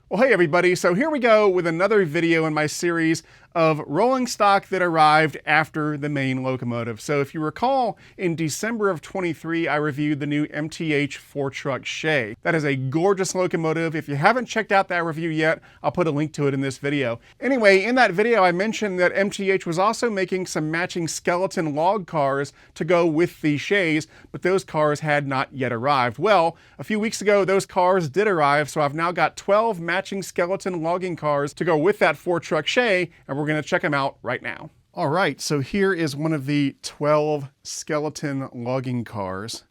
Well, hey everybody, so here we go with another video in my series of rolling stock that arrived after the main locomotive. So if you recall, in December of 23, I reviewed the new MTH 4-truck Shay. That is a gorgeous locomotive. If you haven't checked out that review yet, I'll put a link to it in this video. Anyway, in that video, I mentioned that MTH was also making some matching skeleton log cars to go with the Shays, but those cars had not yet arrived. Well, a few weeks ago, those cars did arrive, so I've now got 12 matching skeleton logging cars to go with that 4-truck Shay, and we're going to check them out right now. All right, so here is one of the 12 skeleton logging cars,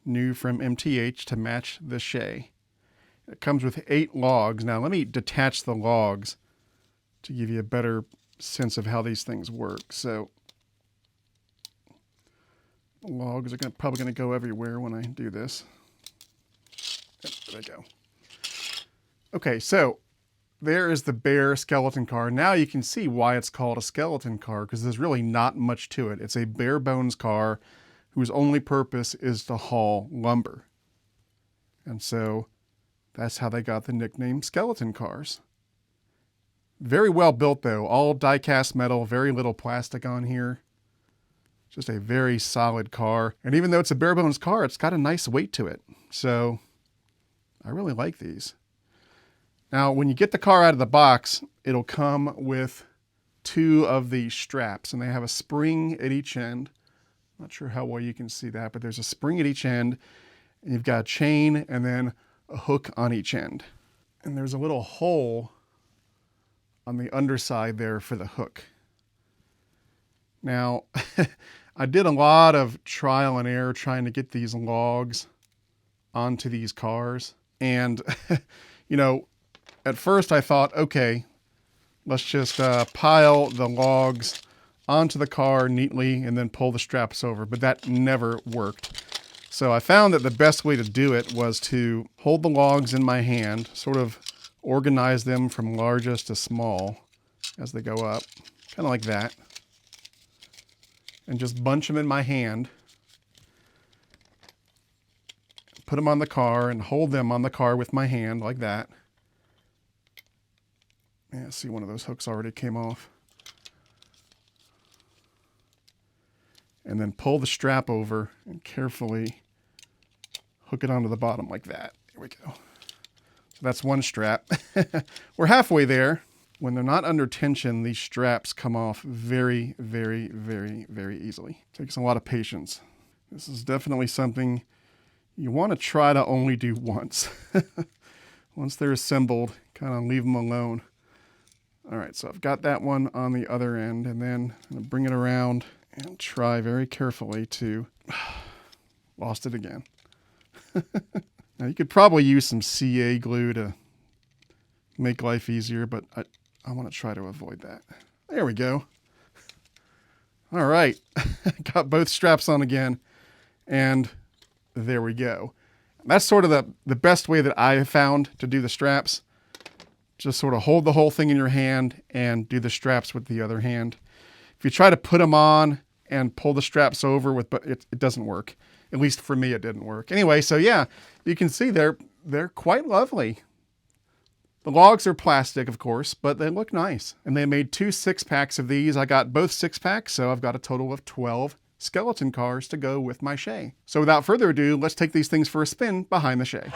new from MTH to match the Shay. It comes with 8 logs. Now let me detach the logs to give you a better sense of how these things work. So logs are probably going to go everywhere when I do this. Yep, there they go. Okay, so there is the bare skeleton car. Now you can see why it's called a skeleton car, because there's really not much to it. It's a bare bones car whose only purpose is to haul lumber. And so that's how they got the nickname skeleton cars. Very well built though, all die-cast metal, very little plastic on here. Just a very solid car. And even though it's a bare bones car, it's got a nice weight to it. So I really like these. Now, when you get the car out of the box, it'll come with 2 of these straps, and they have a spring at each end. Not sure how well you can see that, but there's a spring at each end, and you've got a chain and then a hook on each end. And there's a little hole on the underside there for the hook. Now, I did a lot of trial and error trying to get these logs onto these cars. And, you know, at first I thought, okay, let's just pile the logs onto the car neatly and then pull the straps over. But that never worked. So I found that the best way to do it was to hold the logs in my hand, sort of organize them from largest to small as they go up, kind of like that. And just bunch them in my hand, put them on the car and hold them on the car with my hand like that. Yeah, see, one of those hooks already came off. And then pull the strap over and carefully hook it onto the bottom like that. Here we go. So that's one strap. We're halfway there. When they're not under tension, these straps come off very, very, very, very easily. It takes a lot of patience. This is definitely something you want to try to only do once. Once they're assembled, kind of leave them alone. All right, so I've got that one on the other end, and then I'm going to bring it around and try very carefully to... Lost it again. Now, you could probably use some CA glue to make life easier, but I want to try to avoid that. There we go. All right, got both straps on again, and there we go. That's sort of the best way that I have found to do the straps. Just sort of hold the whole thing in your hand and do the straps with the other hand. If you try to put them on and pull the straps over, it doesn't work. At least for me, it didn't work. Anyway, so yeah, you can see they're quite lovely. The logs are plastic, of course, but they look nice. And they made 2 6-packs of these. I got both 6-packs, so I've got a total of 12 skeleton cars to go with my Shay. So without further ado, let's take these things for a spin behind the Shay.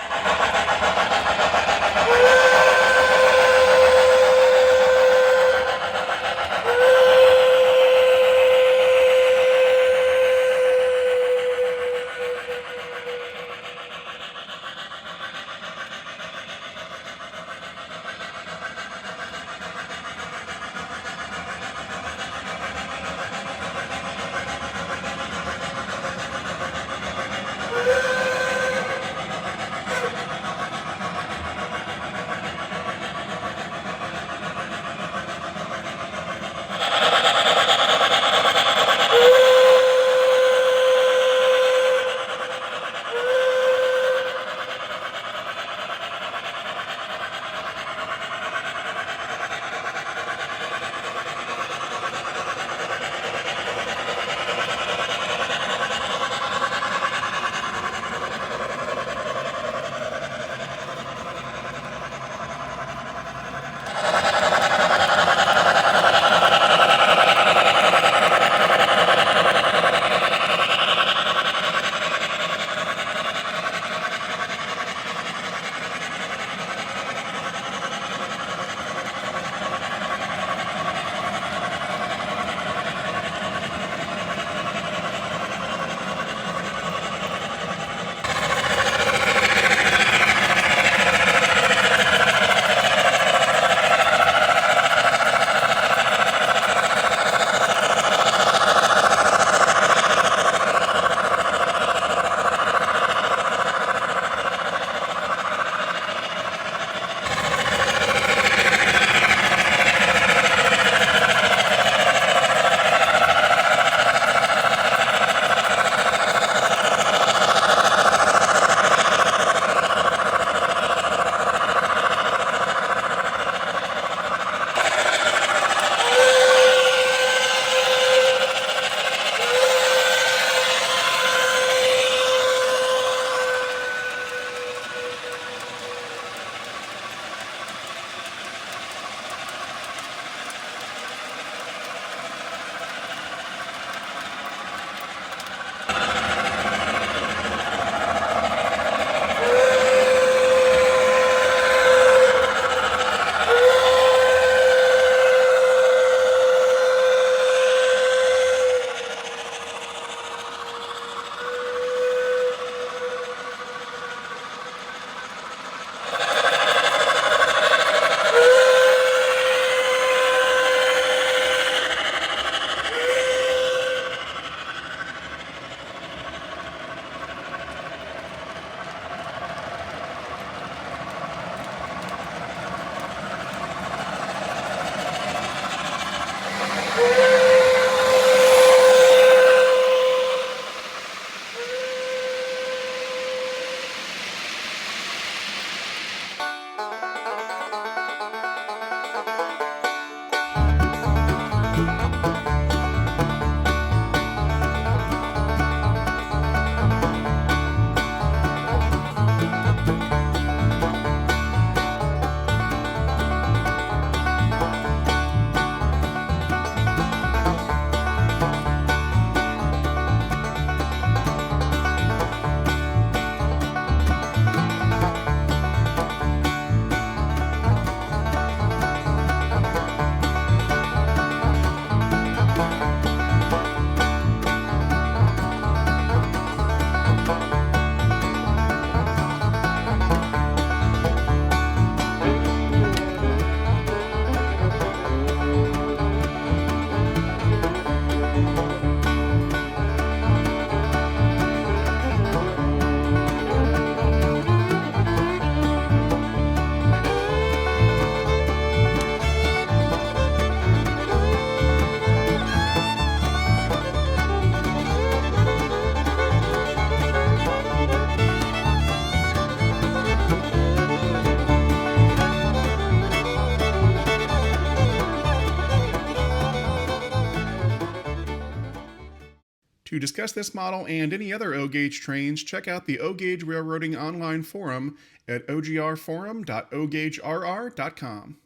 discuss this model and any other O-gauge trains, check out the O-Gauge Railroading online forum at ogrforum.ogaugerr.com.